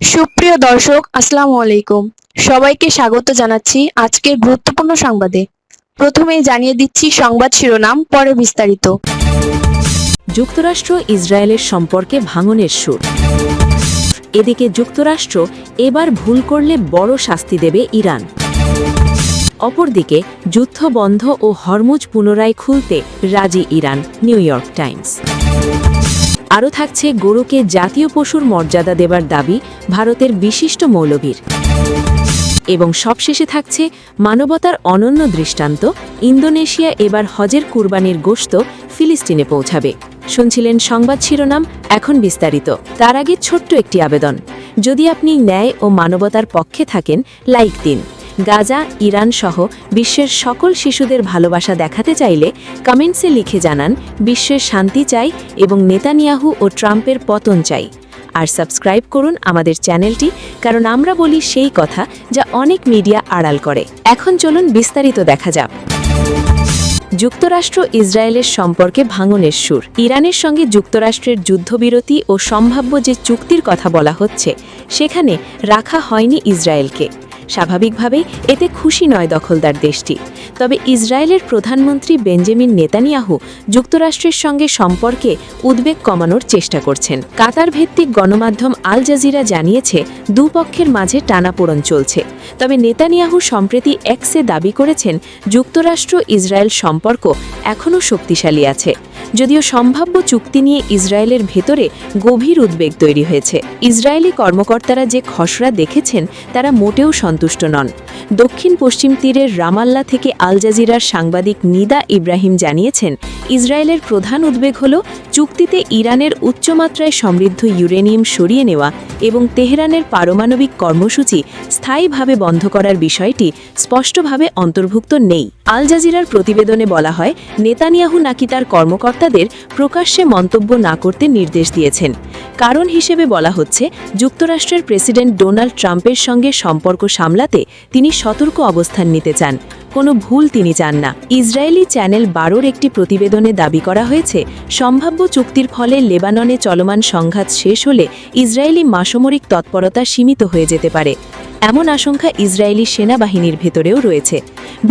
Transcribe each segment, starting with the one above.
সুপ্রিয় দর্শক, আসসালামু আলাইকুম। সবাইকে স্বাগত জানাচ্ছি আজকের গুরুত্বপূর্ণ সংবাদে। প্রথমেই জানিয়ে দিচ্ছি সংবাদ শিরোনাম, পরে বিস্তারিত। যুক্তরাষ্ট্র ইসরায়েলের সম্পর্কে ভাঙনের সুর। এদিকে যুক্তরাষ্ট্র এবার ভুল করলে বড় শাস্তি দেবে ইরান। অপরদিকে যুদ্ধ বন্ধ ও হরমুজ পুনরায় খুলতে রাজি ইরান, নিউ ইয়র্ক টাইমস। আরও থাকছে গরুকে জাতীয় পশুর মর্যাদা দেবার দাবি ভারতের বিশিষ্ট মৌলভীর। এবং সবশেষে থাকছে মানবতার অনন্য দৃষ্টান্ত, ইন্দোনেশিয়া এবার হজের কুরবানির গোশত ফিলিস্তিনে পৌঁছাবে। শুনছিলেন সংবাদ শিরোনাম, এখন বিস্তারিত। তার আগে ছোট্ট একটি আবেদন, যদি আপনি ন্যায় ও মানবতার পক্ষে থাকেন, লাইক দিন। গাজা, ইরান সহ বিশ্বের সকল শিশুদের ভালোবাসা দেখাতে চাইলে কমেন্টসে লিখে জানান বিশ্বের শান্তি চাই এবং নেতানিয়াহু ও ট্রাম্পের পতন চাই। আর সাবস্ক্রাইব করুন আমাদের চ্যানেলটি, কারণ আমরা বলি সেই কথা যা অনেক মিডিয়া আড়াল করে। এখন চলুন বিস্তারিত দেখা যাক। যুক্তরাষ্ট্র ইসরায়েলের সম্পর্কে ভাঙনের সুর। ইরানের সঙ্গে যুক্তরাষ্ট্রের যুদ্ধবিরতি ও সম্ভাব্য যে চুক্তির কথা বলা হচ্ছে, সেখানে রাখা হয়নি ইসরায়েলকে। স্বাভাবিকভাবেই এতে খুশি নয় দখলদার দেশটি। তবে ইসরায়েলের প্রধানমন্ত্রী বেঞ্জামিন নেতানিয়াহু যুক্তরাষ্ট্রের সঙ্গে সম্পর্কে উদ্বেগ কমানোর চেষ্টা করছেন। কাতার ভিত্তিক গণমাধ্যম আল জাজিরা জানিয়েছে দুপক্ষের মাঝে টানাপোড়েন চলছে। তবে নেতানিয়াহু সম্প্রতি এক্সে দাবি করেছেন যুক্তরাষ্ট্র ইসরায়েল সম্পর্ক এখনও শক্তিশালী আছে। যদিও সম্ভাব্য চুক্তি নিয়ে ইসরায়েলের ভেতরে গভীর উদ্বেগ তৈরি হয়েছে। ইসরায়েলি কর্মকর্তারা যে খসড়া দেখেছেন তারা মোটেও সন্তুষ্ট নন। দক্ষিণ পশ্চিম তীরের রামাল্লা থেকে আল জাজিরার সাংবাদিক নিদা ইব্রাহিম জানিয়েছেন, ইসরায়েলের প্রধান উদ্বেগ হল চুক্তিতে ইরানের উচ্চমাত্রায় সমৃদ্ধ ইউরেনিয়াম সরিয়ে নেওয়া এবং তেহরানের পারমাণবিক কর্মসূচি স্থায়ীভাবে বন্ধ করার বিষয়টি স্পষ্টভাবে অন্তর্ভুক্ত নেই। আল জাজিরার প্রতিবেদনে বলা হয়, নেতানিয়াহু নাকি তার কর্মকর্তাদের প্রকাশ্যে মন্তব্য না করতে নির্দেশ দিয়েছেন। কারণ হিসেবে বলা হচ্ছে, যুক্তরাষ্ট্রের প্রেসিডেন্ট ডোনাল্ড ট্রাম্পের সঙ্গে সম্পর্ক সামলাতে তিনি সতর্ক অবস্থান নিতে চান, কোনো ভুল তিনি চান না। ইসরায়েলি চ্যানেল 12-র একটি প্রতিবেদনে দাবি করা হয়েছে, সম্ভাব্য চুক্তির ফলে লেবাননে চলমান সংঘাত শেষ হলে ইসরায়েলি সামরিক তৎপরতা সীমিত হয়ে যেতে পারে। এমন আশঙ্কা ইসরায়েলি সেনাবাহিনীর ভেতরেও রয়েছে।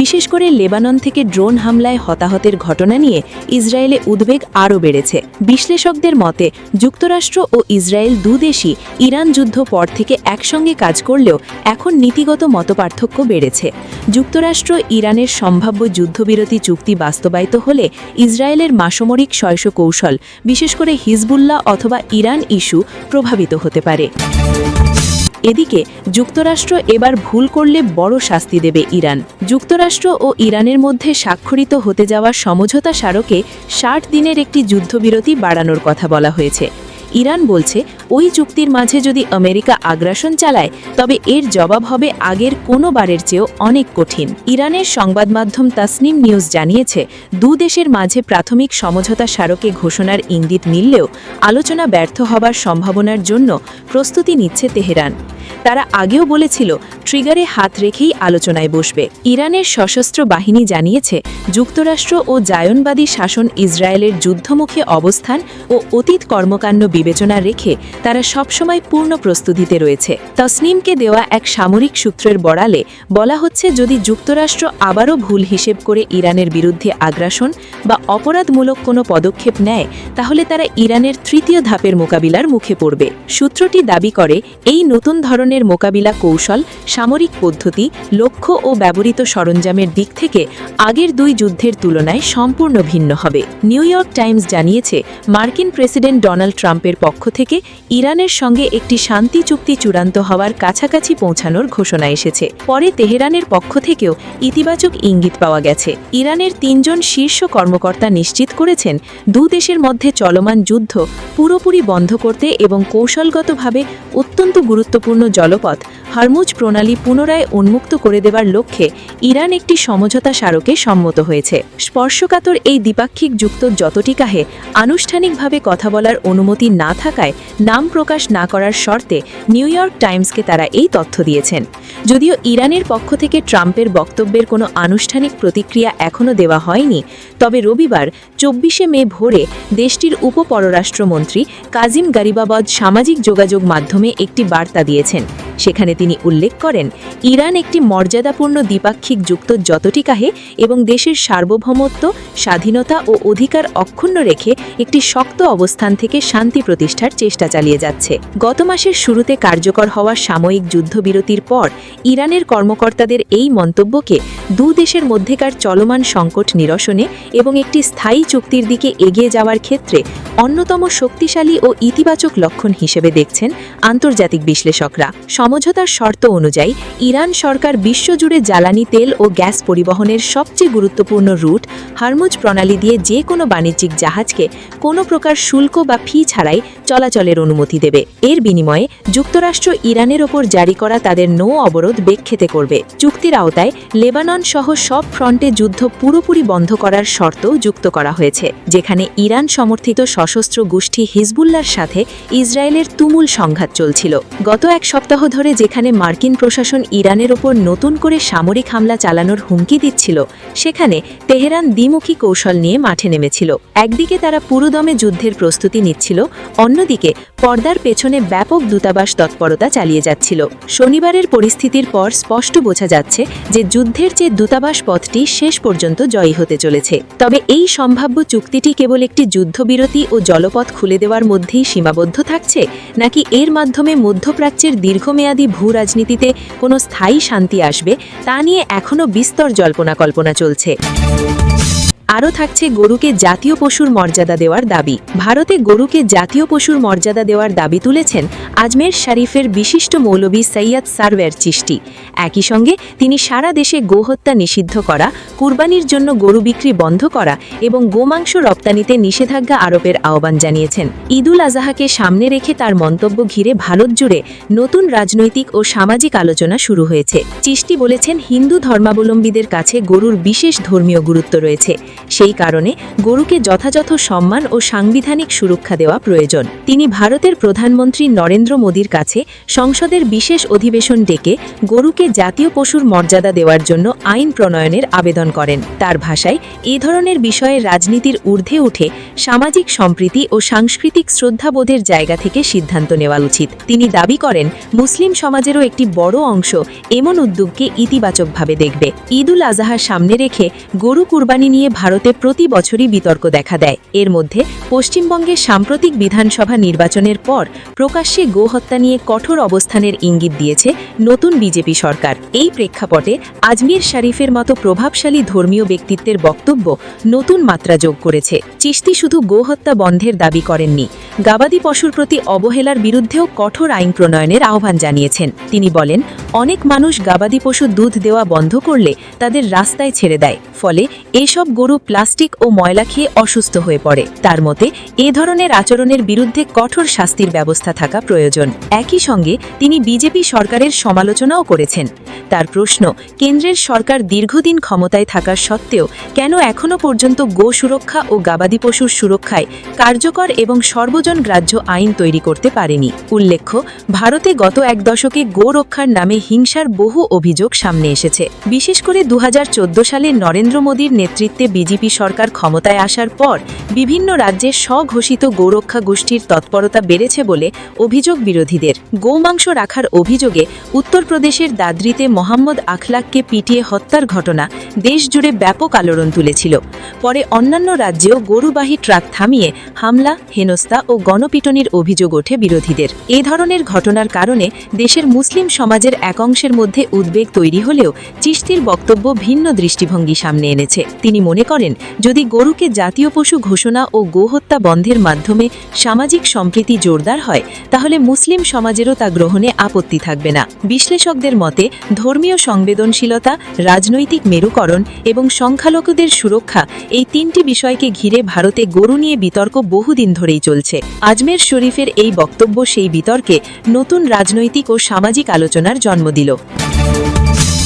বিশেষ করে লেবানন থেকে ড্রোন হামলায় হতাহতের ঘটনা নিয়ে ইসরায়েলে উদ্বেগ আরও বেড়েছে। বিশ্লেষকদের মতে, যুক্তরাষ্ট্র ও ইসরায়েল দুদেশই ইরান যুদ্ধ পর থেকে একসঙ্গে কাজ করলেও এখন নীতিগত মতপার্থক্য বেড়েছে। যুক্তরাষ্ট্র ইরানের সম্ভাব্য যুদ্ধবিরতি চুক্তি বাস্তবায়িত হলে ইসরায়েলের সামরিক কৌশল, বিশেষ করে হিজবুল্লাহ অথবা ইরান ইস্যু প্রভাবিত হতে পারে। এদিকে যুক্তরাষ্ট্র এবার ভুল করলে বড় শাস্তি দেবে ইরান। যুক্তরাষ্ট্র ও ইরানের মধ্যে স্বাক্ষরিত হতে যাওয়া সমঝোতা স্মারকে 60 দিনের একটি যুদ্ধবিরতি বাড়ানোর কথা বলা হয়েছে। ইরান বলছে, ওই চুক্তির মাঝে যদি আমেরিকা আগ্রাসন চালায় তবে এর জবাব হবে আগের কোনো বারের চেয়েও অনেক কঠিন। ইরানের সংবাদ মাধ্যম তাসনিম নিউজ জানিয়েছে, দেশের মাঝে প্রাথমিক সমঝোতা স্মারকে ঘোষণার ইঙ্গিত মিললেও আলোচনা ব্যর্থ হবার সম্ভাবনার জন্য প্রস্তুতি নিচ্ছে তেহরান। তারা আগেও বলেছিল, ট্রিগারে হাত রেখেই আলোচনায় বসবে। ইরানের সশস্ত্র বাহিনী জানিয়েছে, যুক্তরাষ্ট্র ও জায়নবাদী শাসন ইসরায়েলের যুদ্ধমুখী অবস্থান ও অতীত কর্মকাণ্ড বিবেচনা রেখে তারা সবসময় পূর্ণ প্রস্তুতিতে রয়েছে। তসনিমকে দেওয়া এক সামরিক সূত্রের বরালে বলা হচ্ছে, যদি যুক্তরাষ্ট্র আবারও ভুল হিসেব করে ইরানের বিরুদ্ধে আগ্রাসন বা অপরাধমূলক কোনো পদক্ষেপ নেয়, তাহলে তারা ইরানের তৃতীয় ধাপের মোকাবিলার মুখে পড়বে। সূত্রটি দাবি করে, এই নতুন ধরনের মোকাবিলা কৌশল, সামরিক পদ্ধতি, লক্ষ্য ও ব্যবহৃত সরঞ্জামের দিক থেকে আগের দুই যুদ্ধের তুলনায় সম্পূর্ণ ভিন্ন হবে। নিউ ইয়র্ক টাইমস জানিয়েছে, মার্কিন প্রেসিডেন্ট ডোনাল্ড ট্রাম্পের পক্ষ থেকে ইরানের সঙ্গে একটি শান্তি চুক্তি চূড়ান্ত হওয়ার কাছাকাছি পৌঁছানোর ঘোষণা এসেছে। পরে তেহরানের পক্ষ থেকেও ইতিবাচক ইঙ্গিত পাওয়া গেছে। ইরানের 3 জন শীর্ষ কর্মকর্তা নিশ্চিত করেছেন, দেশের মধ্যে চলমান যুদ্ধ পুরোপুরি বন্ধ করতে এবং কৌশলগতভাবে অত্যন্ত গুরুত্বপূর্ণ জলপথ হরমুজ প্রণালী প্রণালী পুনরায় উন্মুক্ত করে দেবার লক্ষ্যে ইরান একটি সমঝোতা স্মারকে সম্মত হয়েছে। স্পর্শকাতর এই দ্বিপাক্ষিক যুক্ত যতটিকাহে আনুষ্ঠানিকভাবে কথা বলার অনুমতি না থাকায় নাম প্রকাশ না করার শর্তে নিউ ইয়র্ক টাইমসকে তারা এই তথ্য দিয়েছেন। যদিও ইরানের পক্ষ থেকে ট্রাম্পের বক্তব্যের কোনো আনুষ্ঠানিক প্রতিক্রিয়া এখনও দেওয়া হয়নি, তবে রবিবার 24শে মে ভোরে দেশটির উপপররাষ্ট্রমন্ত্রী কাজিম গারিবাবদ সামাজিক যোগাযোগ মাধ্যমে একটি বার্তা দিয়েছেন। সেখানে তিনি উল্লেখ করেন, ইরান একটি মর্যাদাপূর্ণ দ্বিপাক্ষিক যুক্ত যতটিকাহে এবং দেশের সার্বভৌমত্ব, স্বাধীনতা ও অধিকার অক্ষুণ্ণ রেখে একটি শক্ত অবস্থান থেকে শান্তি প্রতিষ্ঠার চেষ্টা চালিয়ে যাচ্ছে। গত মাসের শুরুতে কার্যকর হওয়া সাময়িক যুদ্ধবিরতির পর ইরানের কর্মকর্তাদের এই মন্তব্যকে দু দেশের মধ্যেকার চলমান সংকট নিরসনে এবং একটি স্থায়ী চুক্তির দিকে এগিয়ে যাওয়ার ক্ষেত্রে অন্যতম শক্তিশালী ও ইতিবাচক লক্ষণ হিসেবে দেখছেন আন্তর্জাতিক বিশ্লেষকরা। সমঝোতার শর্ত অনুযায়ী ইরান সরকার বিশ্বজুড়ে জ্বালানি তেল ও গ্যাস পরিবহনের সবচেয়ে গুরুত্বপূর্ণ রুট হরমুজ প্রণালী দিয়ে যে কোনো বাণিজ্যিক জাহাজকে কোনো প্রকার শুল্ক বা ফি ছাড়াই চলাচলের অনুমতি দেবে। এর বিনিময়ে যুক্তরাষ্ট্র ইরানের ওপর জারি করা তাদের নৌ অবরোধ বেক্ষেতে করবে। চুক্তির আওতায় লেবানন সহ সব ফ্রন্টে যুদ্ধ পুরোপুরি বন্ধ করার শর্তও যুক্ত করা হয়েছে, যেখানে ইরান সমর্থিত সশস্ত্র গোষ্ঠী হিজবুল্লাহর সাথে ইসরায়েলের তুমুল সংঘাত চলছিল। গত এক সপ্তাহ ধরে যেখানে মার্কিন প্রশাসন ইরানের ওপর নতুন করে সামরিক হামলা চালানোর হুমকি দিচ্ছিল, সেখানে তেহরান দ্বিমুখী কৌশল নিয়ে মাঠে নেমেছিল। একদিকে তারা পুরোদমে যুদ্ধের প্রস্তুতি নিচ্ছিল, অন্যদিকে পর্দার পেছনে ব্যাপক দূতাবাস তৎপরতা চালিয়ে যাচ্ছিল। শনিবারের পরিস্থিতির পর স্পষ্ট বোঝা যাচ্ছে যে যুদ্ধের চেয়ে দূতাবাস পথটি শেষ পর্যন্ত জয়ী হতে চলেছে। তবে এই সম্ভাব্য চুক্তিটি কেবল একটি যুদ্ধবিরতি ও জলপথ খুলে দেওয়ার মধ্যেই সীমাবদ্ধ থাকছে, নাকি এর মাধ্যমে মধ্যপ্রাচ্যের দীর্ঘমেয়াদী ভূরাজনীতিতে কোনো স্থায়ী শান্তি আসবে, তা নিয়ে এখনও বিস্তর জল্পনা-কল্পনা চলছে। আরও থাকছে গরুকে জাতীয় পশুর মর্যাদা দেওয়ার দাবি। ভারতে গরুকে জাতীয় পশুর মর্যাদা দেওয়ার দাবি তুলেছেন আজমের শরীফের বিশিষ্ট মৌলভী সৈয়দ সারওয়ার চিশতি। একই সঙ্গে তিনি সারা দেশে গোহত্যা নিষিদ্ধ করা, কুরবানির জন্য গরু বিক্রি বন্ধ করা এবং গোমাংস রপ্তানিতে নিষেধাজ্ঞা আরোপের আহ্বান জানিয়েছেন। ঈদুল আজহাকে সামনে রেখে তার মন্তব্য ঘিরে ভারত জুড়ে নতুন রাজনৈতিক ও সামাজিক আলোচনা শুরু হয়েছে। চিশতি বলেছেন, হিন্দু ধর্মাবলম্বীদের কাছে গরুর বিশেষ ধর্মীয় গুরুত্ব রয়েছে, সেই কারণে গরুকে যথাযথ সম্মান ও সাংবিধানিক সুরক্ষা দেওয়া প্রয়োজন। তিনি ভারতের প্রধানমন্ত্রী নরেন্দ্র মোদীর কাছে সংসদের বিশেষ অধিবেশন ডেকে গরুকে জাতীয় পশুর মর্যাদা দেওয়ার জন্য আইন প্রণয়নের আবেদন করেন। তার ভাষায়, এই ধরনের বিষয়ে রাজনীতির ঊর্ধ্বে উঠে সামাজিক সম্প্রীতি ও সাংস্কৃতিক শ্রদ্ধাবোধের জায়গা থেকে সিদ্ধান্ত নেওয়া উচিত। তিনি দাবি করেন, মুসলিম সমাজেরও একটি বড় অংশ এমন উদ্যোগকে ইতিবাচকভাবে দেখবে। ঈদুল আজহার সামনে রেখে গরু কুরবানি নিয়ে ভারতে প্রতি বছরই বিতর্ক দেখা দেয়। এর মধ্যে পশ্চিমবঙ্গের সাম্প্রতিক বিধানসভা নির্বাচনের পর প্রকাশ্যে গোহত্যা নিয়ে কঠোর অবস্থানের ইঙ্গিত দিয়েছে নতুন বিজেপি সরকার। এই প্রেক্ষাপটে আজমির শরীফের মতো প্রভাবশালী ধর্মীয় ব্যক্তিত্বের বক্তব্য নতুন মাত্রা যোগ করেছে। চিশতি শুধু গোহত্যা বন্ধের দাবি করেননি, গবাদি পশুর প্রতি অবহেলার বিরুদ্ধেও কঠোর আইন প্রণয়নের আহ্বান জানিয়েছেন। তিনি বলেন, অনেক মানুষ গবাদি পশুর দুধ দেওয়া বন্ধ করলে তাদের রাস্তায় ছেড়ে দেয়, ফলে এসব গরু প্লাস্টিক ও ময়লা খেয়ে অসুস্থ হয়ে পড়ে। তার মতে, এ ধরনের আচরণের বিরুদ্ধে কঠোর শাস্তির ব্যবস্থা থাকা প্রয়োজন। একই সঙ্গে তিনি বিজেপি সরকারের সমালোচনাও করেছেন। তার প্রশ্ন, কেন্দ্রের সরকার দীর্ঘদিন ক্ষমতায় থাকার সত্ত্বেও কেন এখনও পর্যন্ত গো সুরক্ষা ও গবাদি পশুর সুরক্ষায় কার্যকর এবং সর্বজন গ্রাহ্য আইন তৈরি করতে পারেনি। উল্লেখ্য, ভারতে গত এক দশকে গো রক্ষার নামে হিংসার বহু অভিযোগ সামনে এসেছে। বিশেষ করে 2014 সালে নরেন্দ্র মোদীর নেতৃত্বে বিজেপি সরকার ক্ষমতায় আসার পর বিভিন্ন রাজ্যে স্বঘোষিত গোরক্ষা গোষ্ঠীর তৎপরতা বেড়েছে বলে অভিযোগ বিরোধীদের। গোমাংস রাখার অভিযোগে উত্তরপ্রদেশের দাদরিতে মোহাম্মদ আখলাককে পিটিয়ে হত্যার ঘটনা দেশজুড়ে ব্যাপক আলোড়ন তুলেছিল। পরে অন্যান্য রাজ্যেও গরুবাহী ট্রাক থামিয়ে হামলা, হেনস্থা ও গণপিটনির অভিযোগ ওঠে বিরোধীদের। এ ধরনের ঘটনার কারণে দেশের মুসলিম সমাজের এক অংশের মধ্যে উদ্বেগ তৈরি হলেও চিশতির বক্তব্য ভিন্ন দৃষ্টিভঙ্গি সামনে এনেছে। তিনি মনে করেন, যদি গরুকে জাতীয় পশু ঘোষণা ও গোহত্যা বন্ধের মাধ্যমে সামাজিক সম্প্রীতি জোরদার হয়, তাহলে মুসলিম সমাজেরও তা গ্রহণে আপত্তি থাকবে না। বিশ্লেষকদের মতে, ধর্মীয় সংবেদনশীলতা, রাজনৈতিক মেরুকরণ এবং সংখ্যালঘুদের সুরক্ষা, এই তিনটি বিষয়কে ঘিরে ভারতে গরু নিয়ে বিতর্ক বহুদিন ধরেই চলছে। আজমের শরীফের এই বক্তব্য সেই বিতর্কে নতুন রাজনৈতিক ও সামাজিক আলোচনার জন্ম দিল।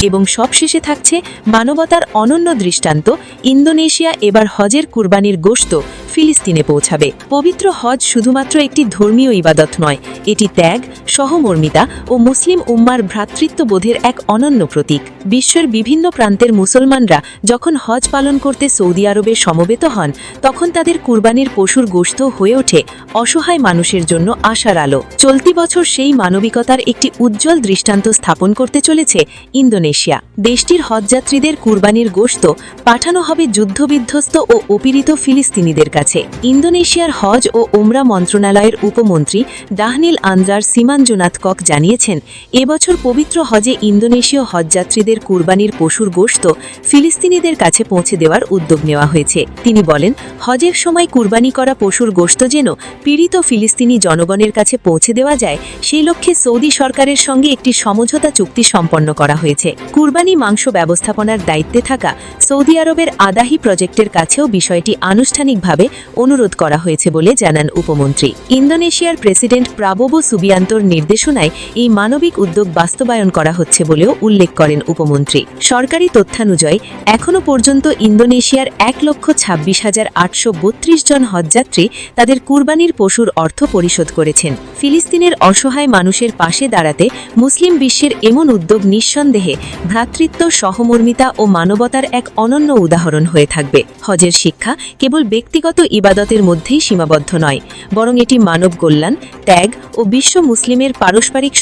এবং সবশেষে থাকছে মানবতার অনন্য দৃষ্টান্ত, ইন্দোনেশিয়া এবার হজের কুরবানির গোশত ফিলিস্তিনে পৌঁছাবে। পবিত্র হজ শুধুমাত্র একটি ধর্মীয় ইবাদত নয়, এটি ত্যাগ, সহমর্মিতা ও মুসলিম উম্মার ভ্রাতৃত্ববোধের এক অনন্য প্রতীক। বিশ্বের বিভিন্ন প্রান্তের মুসলমানরা যখন হজ পালন করতে সৌদি আরবে সমবেত হন, তখন তাদের কুরবানির পশুর গোশত হয়ে ওঠে অসহায় মানুষের জন্য আশার আলো। চলতি বছর সেই মানবিকতার একটি উজ্জ্বল দৃষ্টান্ত স্থাপন করতে চলেছে ইন্দোনেশিয়া। দেশটির হজযাত্রীদের কুরবানির গোশত পাঠানো হবে যুদ্ধবিধ্বস্ত ও অপীড়িত ফিলিস্তিনিদের কাছে। ইন্দোনেশিয়ার হজ ও ওমরা মন্ত্রণালয়ের উপমন্ত্রী ডাহনিল আন্দ্রার সিমানজোনাথ কক জানিয়েছেন, এবছর পবিত্র হজে ইন্দোনেশীয় হজযাত্রীদের কুরবানির পশুর গোশত ফিলিস্তিনিদের কাছে পৌঁছে দেওয়ার উদ্যোগ নেওয়া হয়েছে। তিনি বলেন, হজের সময় কুরবানি করা পশুর গোশত যেন পীড়িত ফিলিস্তিনি জনগণের কাছে পৌঁছে দেওয়া যায়, সেই লক্ষ্যে সৌদি সরকারের সঙ্গে একটি সমঝোতা চুক্তি সম্পন্ন করা হয়েছে। কুরবানি মাংস ব্যবস্থাপনার দায়িত্বে থাকা সৌদি আরবের আদাহি প্রজেক্টের কাছেও বিষয়টি আনুষ্ঠানিকভাবে অনুরোধ করা হয়েছে বলে জানান উপমন্ত্রী। ইন্দোনেশিয়ার প্রেসিডেন্ট প্রাবোবো সুবিয়ান্তোর নির্দেশনায় এই মানবিক উদ্যোগ বাস্তবায়ন করা হচ্ছে বলেও উল্লেখ করেন উপমন্ত্রী। সরকারি তথ্যানুযায়ী এখনও পর্যন্ত ইন্দোনেশিয়ার 1,26,832 জন হজযাত্রী তাদের কুরবানির পশুর অর্থ পরিশোধ করেছেন। ফিলিস্তিনের অসহায় মানুষের পাশে দাঁড়াতে মুসলিম বিশ্বের এমন উদ্যোগ নিঃসন্দেহে ভ্রাতৃত্ব, সহমর্মিতা ও মানবতার এক অনন্য উদাহরণ হয়ে থাকবে। হজের শিক্ষা কেবল ব্যক্তিগত ইবাদতের মধ্যেই সীমাবদ্ধ নয়, বরং এটি মানব কল্যাণ, ত্যাগ ও বিশ্ব মুসলিমের পারস্পরিক